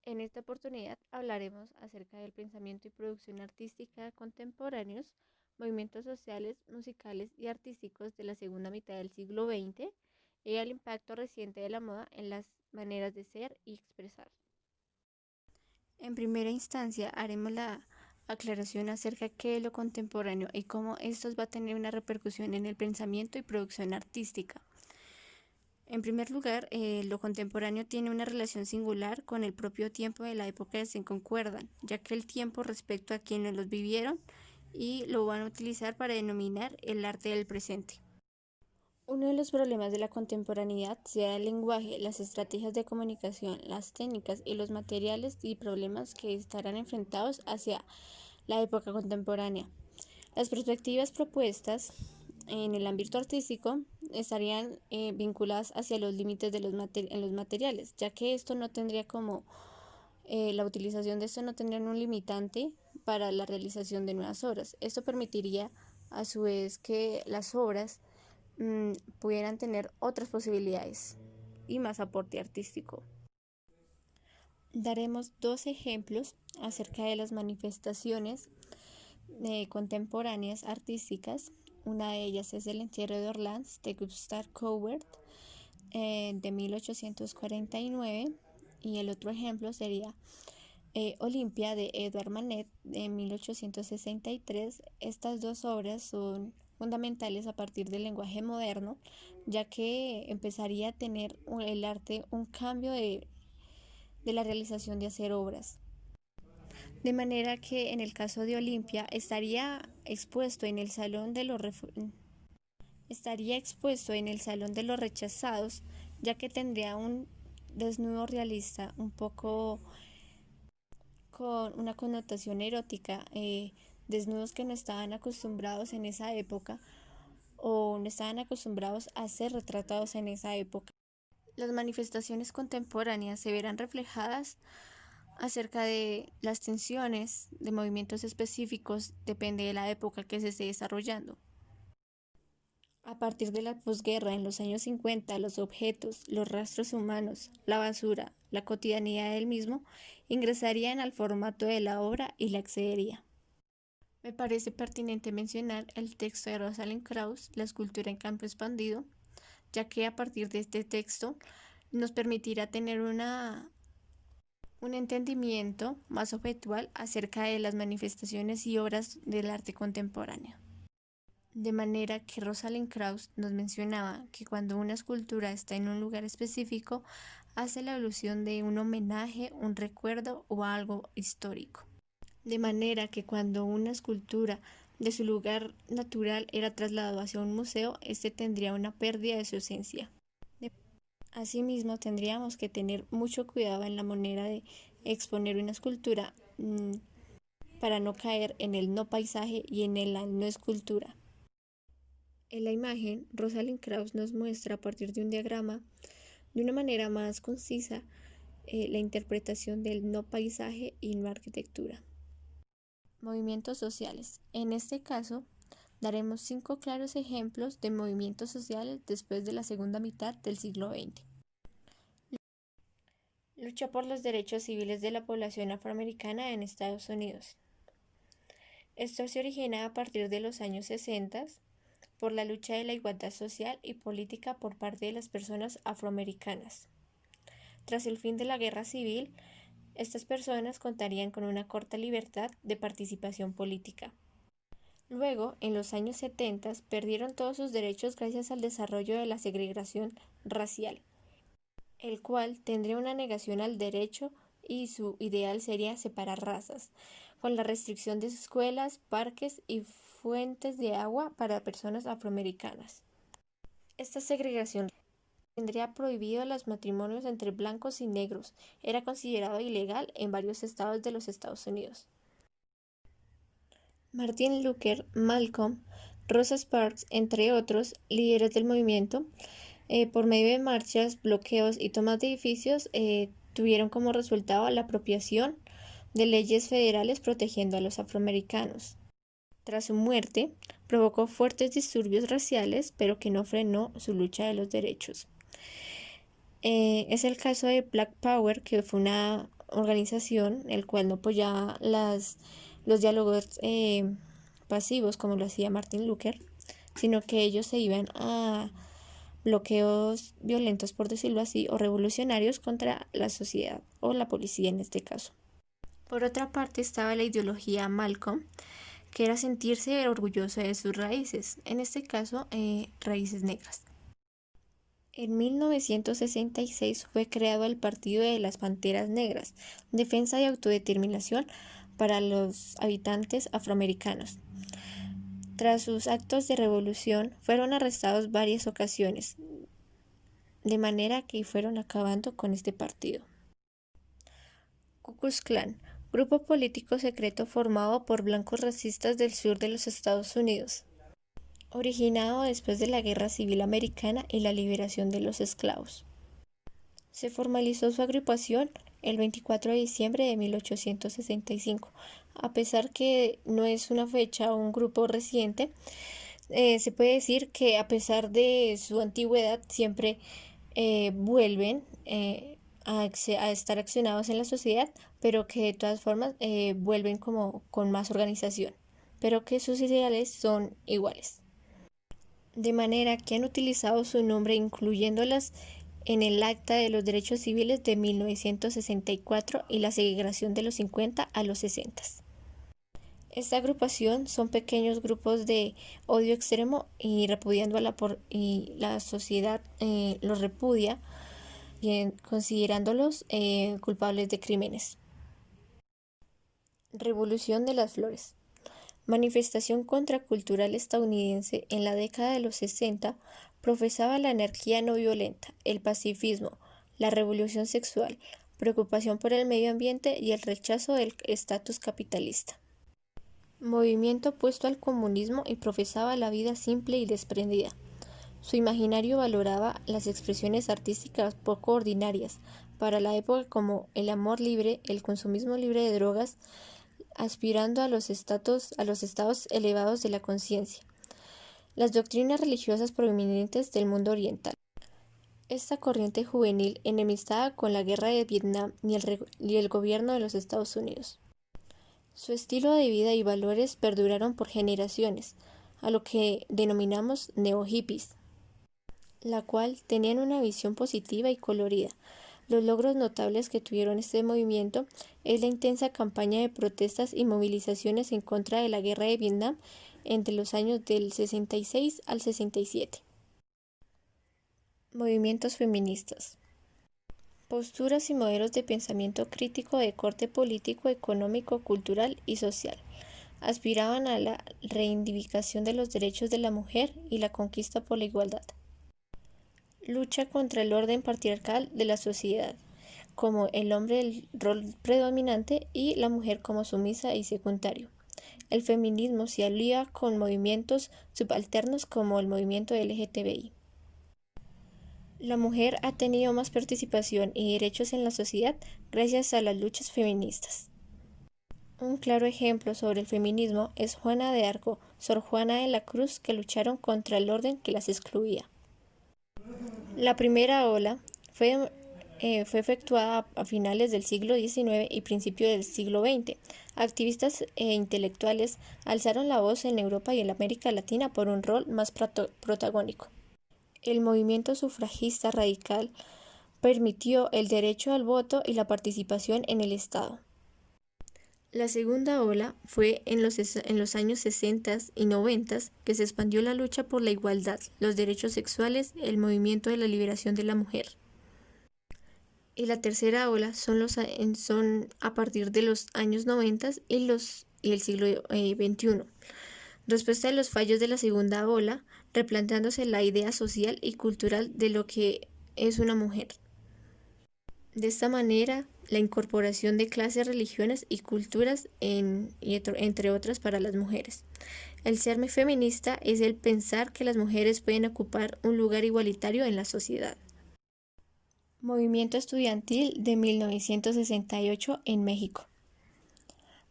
En esta oportunidad hablaremos acerca del pensamiento y producción artística contemporáneos, movimientos sociales, musicales y artísticos de la segunda mitad del siglo XX y el impacto reciente de la moda en las maneras de ser y expresar. En primera instancia, haremos la aclaración acerca de qué es lo contemporáneo y cómo esto va a tener una repercusión en el pensamiento y producción artística. En primer lugar, lo contemporáneo tiene una relación singular con el propio tiempo de la época que se concuerdan, ya que el tiempo respecto a quienes los vivieron y lo van a utilizar para denominar el arte del presente. Uno de los problemas de la contemporaneidad será el lenguaje, las estrategias de comunicación, las técnicas y los materiales y problemas que estarán enfrentados hacia la época contemporánea. Las perspectivas propuestas en el ámbito artístico estarían vinculadas hacia los límites de en los materiales, ya que esto no tendría como la utilización de esto no tendría un limitante para la realización de nuevas obras. Esto permitiría a su vez que las obras pudieran tener otras posibilidades y más aporte artístico. Daremos dos ejemplos acerca de las manifestaciones contemporáneas artísticas. Una de ellas es El entierro de Orleans de Gustav Courbet de 1849 y el otro ejemplo sería Olimpia de Edouard Manet de 1863. Estas dos obras son fundamentales a partir del lenguaje moderno, ya que empezaría a tener el arte un cambio de la realización de hacer obras. De manera que en el caso de Olimpia estaría expuesto en el salón de los rechazados, ya que tendría un desnudo realista un poco con una connotación erótica, desnudos que no estaban acostumbrados en esa época o no estaban acostumbrados a ser retratados en esa época. Las manifestaciones contemporáneas se verán reflejadas acerca de las tensiones de movimientos específicos, depende de la época que se esté desarrollando. A partir de la posguerra, en los años 50, los objetos, los rastros humanos, la basura, la cotidianidad del mismo, ingresarían al formato de la obra y la excedería. Me parece pertinente mencionar el texto de Rosalind Krauss, La escultura en campo expandido, ya que a partir de este texto nos permitirá tener un entendimiento más objetual acerca de las manifestaciones y obras del arte contemporáneo. De manera que Rosalind Krauss nos mencionaba que cuando una escultura está en un lugar específico, hace la alusión de un homenaje, un recuerdo o algo histórico. De manera que cuando una escultura de su lugar natural era trasladado hacia un museo, este tendría una pérdida de su esencia. Asimismo, tendríamos que tener mucho cuidado en la manera de exponer una escultura para no caer en el no paisaje y en la no escultura. En la imagen, Rosalind Krauss nos muestra a partir de un diagrama, de una manera más concisa, la interpretación del no paisaje y no arquitectura. Movimientos sociales. En este caso, daremos 5 claros ejemplos de movimientos sociales después de la segunda mitad del siglo XX. Lucha por los derechos civiles de la población afroamericana en Estados Unidos. Esto se origina a partir de los años 60 por la lucha de la igualdad social y política por parte de las personas afroamericanas. Tras el fin de la guerra civil, estas personas contarían con una corta libertad de participación política. Luego, en los años 70, perdieron todos sus derechos gracias al desarrollo de la segregación racial, el cual tendría una negación al derecho y su ideal sería separar razas, con la restricción de escuelas, parques y fuentes de agua para personas afroamericanas. Esta segregación tendría prohibido los matrimonios entre blancos y negros, era considerado ilegal en varios estados de los Estados Unidos. Martin Luther, Malcolm, Rosa Parks, entre otros líderes del movimiento, por medio de marchas, bloqueos y tomas de edificios, tuvieron como resultado la apropiación de leyes federales protegiendo a los afroamericanos. Tras su muerte, provocó fuertes disturbios raciales, pero que no frenó su lucha de los derechos. Es el caso de Black Power, que fue una organización, el cual no apoyaba los diálogos pasivos como lo hacía Martin Luther, sino que ellos se iban a bloqueos violentos, por decirlo así, o revolucionarios contra la sociedad o la policía en este caso. Por otra parte estaba la ideología Malcolm, que era sentirse orgulloso de sus raíces, en este caso raíces negras. En 1966 fue creado el Partido de las Panteras Negras, defensa y autodeterminación para los habitantes afroamericanos. Tras sus actos de revolución, fueron arrestados varias ocasiones, de manera que fueron acabando con este partido. Ku Klux Klan, grupo político secreto formado por blancos racistas del sur de los Estados Unidos, originado después de la Guerra Civil Americana y la liberación de los esclavos. Se formalizó su agrupación el 24 de diciembre de 1865. A pesar que no es una fecha o un grupo reciente, se puede decir que a pesar de su antigüedad siempre vuelven a estar accionados en la sociedad, pero que de todas formas vuelven como con más organización, pero que sus ideales son iguales. De manera que han utilizado su nombre incluyéndolas en el Acta de los Derechos Civiles de 1964 y la segregación de los 50 a los 60. Esta agrupación son pequeños grupos de odio extremo y repudiando y la sociedad los repudia, considerándolos culpables de crímenes. Revolución de las Flores. Manifestación contracultural estadounidense en la década de los 60 profesaba la anarquía no violenta, el pacifismo, la revolución sexual, preocupación por el medio ambiente y el rechazo del estatus capitalista. Movimiento opuesto al comunismo y profesaba la vida simple y desprendida. Su imaginario valoraba las expresiones artísticas poco ordinarias para la época como el amor libre, el consumismo libre de drogas, aspirando a los estados elevados de la conciencia, las doctrinas religiosas prominentes del mundo oriental. Esta corriente juvenil enemistada con la guerra de Vietnam y el gobierno de los Estados Unidos. Su estilo de vida y valores perduraron por generaciones, a lo que denominamos neo-hippies, la cual tenían una visión positiva y colorida. Los logros notables que tuvieron este movimiento es la intensa campaña de protestas y movilizaciones en contra de la guerra de Vietnam entre los años del 66 al 67. Movimientos feministas. Posturas y modelos de pensamiento crítico de corte político, económico, cultural y social. Aspiraban a la reivindicación de los derechos de la mujer y la conquista por la igualdad. Lucha contra el orden patriarcal de la sociedad, como el hombre el rol predominante y la mujer como sumisa y secundario. El feminismo se alía con movimientos subalternos como el movimiento LGTBI. La mujer ha tenido más participación y derechos en la sociedad gracias a las luchas feministas. Un claro ejemplo sobre el feminismo es Juana de Arco, Sor Juana de la Cruz, que lucharon contra el orden que las excluía. La primera ola fue efectuada a finales del siglo XIX y principios del siglo XX. Activistas e intelectuales alzaron la voz en Europa y en América Latina por un rol más protagónico. El movimiento sufragista radical permitió el derecho al voto y la participación en el Estado. La segunda ola fue en los años 60 y 90 que se expandió la lucha por la igualdad, los derechos sexuales, el movimiento de la liberación de la mujer. Y la tercera ola son a partir de los años 90 y el siglo XXI. Respuesta a los fallos de la segunda ola, replanteándose la idea social y cultural de lo que es una mujer. De esta manera, la incorporación de clases, religiones y culturas, entre otras, para las mujeres. El ser feminista es el pensar que las mujeres pueden ocupar un lugar igualitario en la sociedad. Movimiento estudiantil de 1968 en México.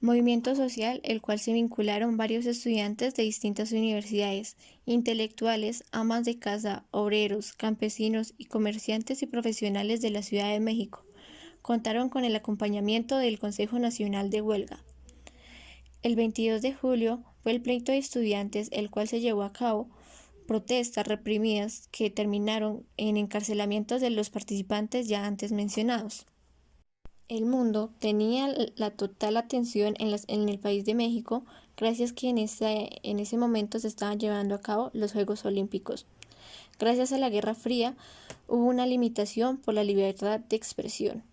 Movimiento social el cual se vincularon varios estudiantes de distintas universidades, intelectuales, amas de casa, obreros, campesinos y comerciantes y profesionales de la Ciudad de México, contaron con el acompañamiento del Consejo Nacional de Huelga. El 22 de julio fue el pleito de estudiantes, el cual se llevó a cabo protestas reprimidas que terminaron en encarcelamientos de los participantes ya antes mencionados. El mundo tenía la total atención en el país de México, gracias que en ese momento se estaban llevando a cabo los Juegos Olímpicos. Gracias a la Guerra Fría hubo una limitación por la libertad de expresión.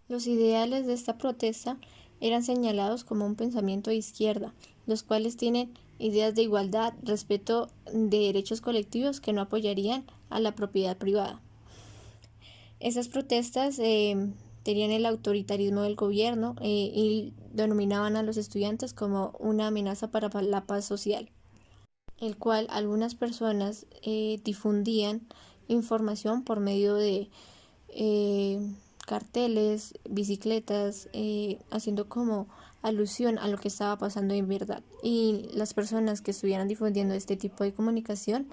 Los ideales de esta protesta eran señalados como un pensamiento de izquierda, los cuales tienen ideas de igualdad, respeto de derechos colectivos que no apoyarían a la propiedad privada. Esas protestas tenían el autoritarismo del gobierno y denominaban a los estudiantes como una amenaza para la paz social, el cual algunas personas difundían información por medio de carteles, bicicletas, haciendo como alusión a lo que estaba pasando en verdad. Y las personas que estuvieran difundiendo este tipo de comunicación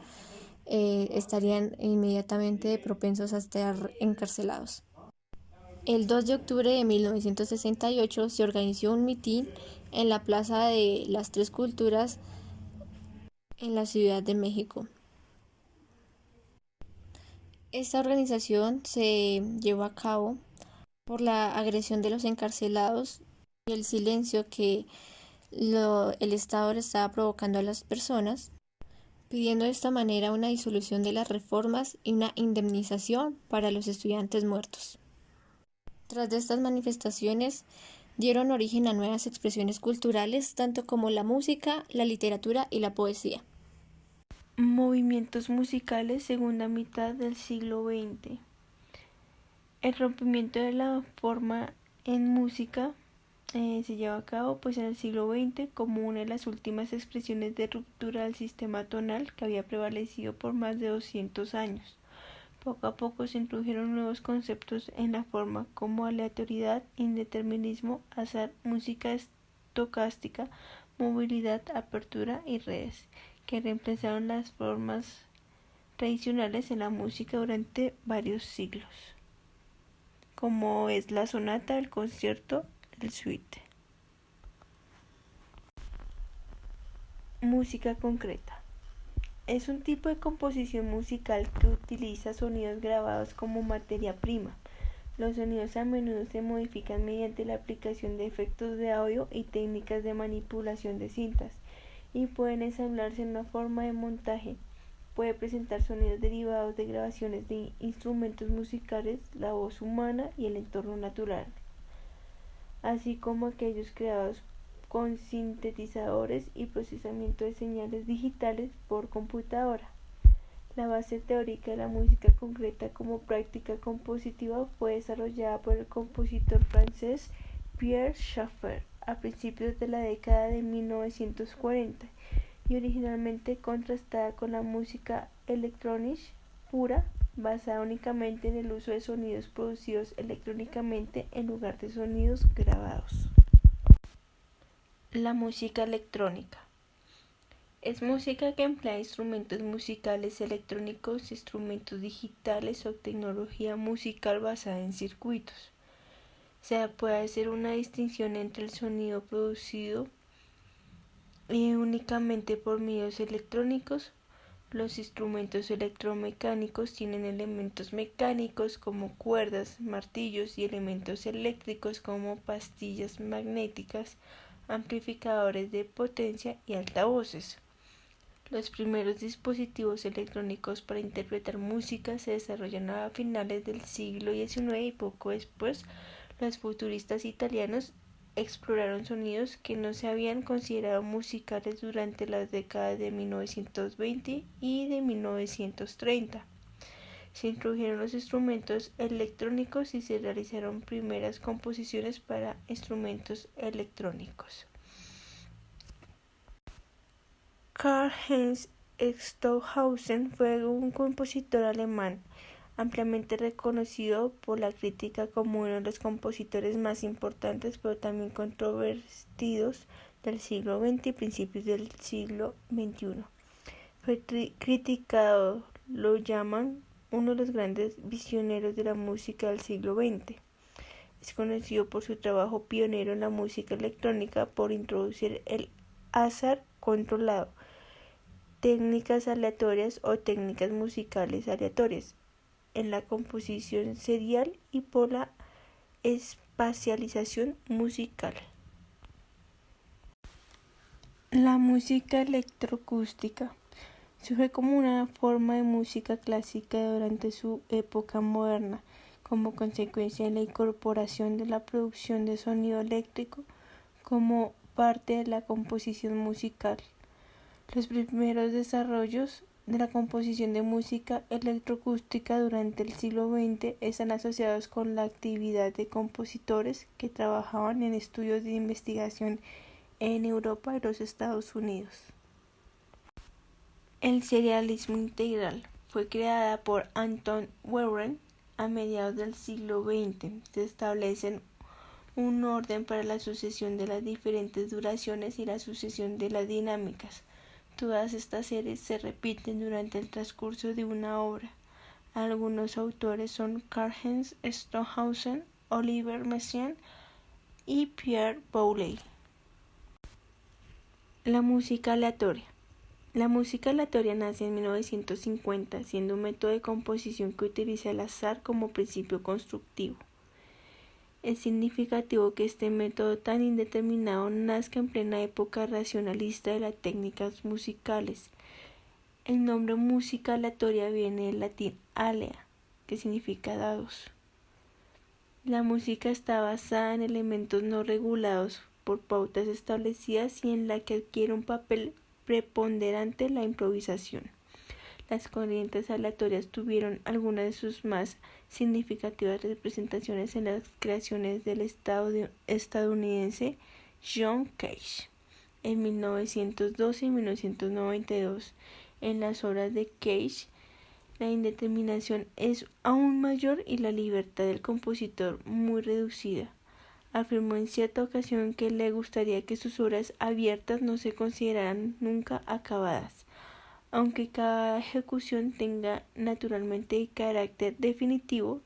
estarían inmediatamente propensos a estar encarcelados. El 2 de octubre de 1968 se organizó un mitin en la Plaza de las Tres Culturas en la Ciudad de México. Esta organización se llevó a cabo por la agresión de los encarcelados y el silencio que el Estado le estaba provocando a las personas, pidiendo de esta manera una disolución de las reformas y una indemnización para los estudiantes muertos. Tras de estas manifestaciones dieron origen a nuevas expresiones culturales, tanto como la música, la literatura y la poesía. Movimientos musicales segunda mitad del siglo XX. El rompimiento de la forma en música se lleva a cabo en el siglo XX como una de las últimas expresiones de ruptura del sistema tonal que había prevalecido por más de 200 años. Poco a poco se introdujeron nuevos conceptos en la forma como aleatoriedad, indeterminismo, azar, música estocástica, movilidad, apertura y redes, que reemplazaron las formas tradicionales en la música durante varios siglos, como es la sonata, el concierto, el suite. Música concreta. Es un tipo de composición musical que utiliza sonidos grabados como materia prima. Los sonidos a menudo se modifican mediante la aplicación de efectos de audio y técnicas de manipulación de cintas, y pueden ensamblarse en una forma de montaje. Puede presentar sonidos derivados de grabaciones de instrumentos musicales, la voz humana y el entorno natural, así como aquellos creados con sintetizadores y procesamiento de señales digitales por computadora. La base teórica de la música concreta como práctica compositiva fue desarrollada por el compositor francés Pierre Schaeffer a principios de la década de 1940 y originalmente contrastada con la música electrónica pura, basada únicamente en el uso de sonidos producidos electrónicamente en lugar de sonidos grabados. La música electrónica es música que emplea instrumentos musicales electrónicos, instrumentos digitales o tecnología musical basada en circuitos. Se puede hacer una distinción entre el sonido producido únicamente por medios electrónicos. Los instrumentos electromecánicos tienen elementos mecánicos como cuerdas, martillos y elementos eléctricos como pastillas magnéticas, amplificadores de potencia y altavoces. Los primeros dispositivos electrónicos para interpretar música se desarrollaron a finales del siglo XIX y poco después los futuristas italianos exploraron sonidos que no se habían considerado musicales durante las décadas de 1920 y de 1930. Se introdujeron los instrumentos electrónicos y se realizaron primeras composiciones para instrumentos electrónicos. Karl-Heinz Stockhausen fue un compositor alemán ampliamente reconocido por la crítica como uno de los compositores más importantes pero también controvertidos del siglo XX y principios del siglo XXI. Fue criticado, lo llaman uno de los grandes visionarios de la música del siglo XX. Es conocido por su trabajo pionero en la música electrónica por introducir el azar controlado, técnicas aleatorias o técnicas musicales aleatorias en la composición serial y por la espacialización musical. La música electroacústica surge como una forma de música clásica durante su época moderna, como consecuencia de la incorporación de la producción de sonido eléctrico como parte de la composición musical. Los primeros desarrollos de la composición de música electroacústica durante el siglo XX están asociados con la actividad de compositores que trabajaban en estudios de investigación en Europa y los Estados Unidos. El serialismo integral fue creada por Anton Werner a mediados del siglo XX. Se establece un orden para la sucesión de las diferentes duraciones y la sucesión de las dinámicas. Todas estas series se repiten durante el transcurso de una obra. Algunos autores son Karl-Heinz Stockhausen, Olivier Messiaen y Pierre Boulez. La música aleatoria. La música aleatoria nace en 1950, siendo un método de composición que utiliza el azar como principio constructivo. Es significativo que este método tan indeterminado nazca en plena época racionalista de las técnicas musicales. El nombre música aleatoria viene del latín alea, que significa dados. La música está basada en elementos no regulados por pautas establecidas y en la que adquiere un papel preponderante la improvisación. Las corrientes aleatorias tuvieron algunas de sus más significativas representaciones en las creaciones del estadounidense John Cage en 1912 y 1992. En las obras de Cage, la indeterminación es aún mayor y la libertad del compositor muy reducida. Afirmó en cierta ocasión que le gustaría que sus obras abiertas no se consideraran nunca acabadas, aunque cada ejecución tenga naturalmente carácter definitivo.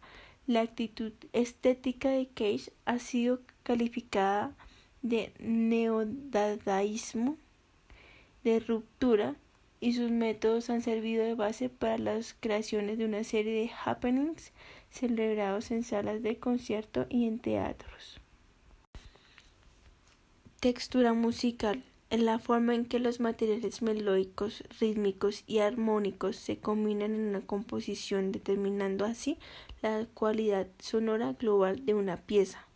La actitud estética de Cage ha sido calificada de neodadaísmo, de ruptura, y sus métodos han servido de base para las creaciones de una serie de happenings celebrados en salas de concierto y en teatros. Textura musical. En la forma en que los materiales melódicos, rítmicos y armónicos se combinan en una composición, determinando así la cualidad sonora global de una pieza.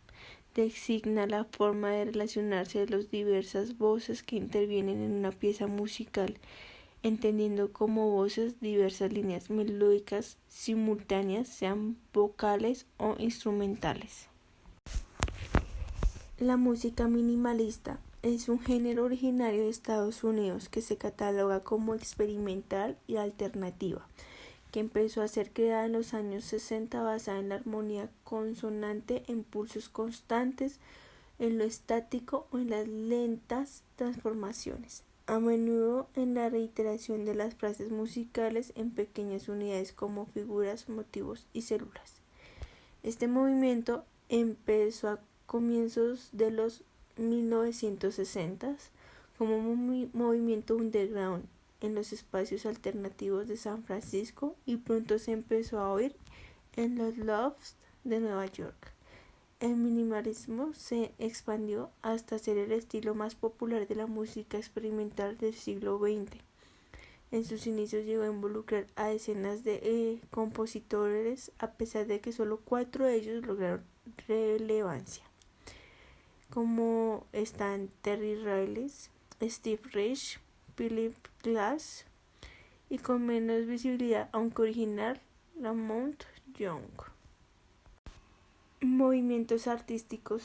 Designa la forma de relacionarse de las diversas voces que intervienen en una pieza musical, entendiendo como voces diversas líneas melódicas simultáneas, sean vocales o instrumentales. La música minimalista es un género originario de Estados Unidos que se cataloga como experimental y alternativa, que empezó a ser creada en los años 60 basada en la armonía consonante, en pulsos constantes, en lo estático o en las lentas transformaciones, a menudo en la reiteración de las frases musicales en pequeñas unidades como figuras, motivos y células. Este movimiento empezó a comienzos de los 1960 como un movimiento underground en los espacios alternativos de San Francisco y pronto se empezó a oír en los lofts de Nueva York. El minimalismo se expandió hasta ser el estilo más popular de la música experimental del siglo XX. En sus inicios llegó a involucrar a decenas de compositores, a pesar de que solo 4 de ellos lograron relevancia, como están Terry Riley, Steve Reich, Philip Glass, y con menos visibilidad, aunque original, Lamont Young. Movimientos artísticos.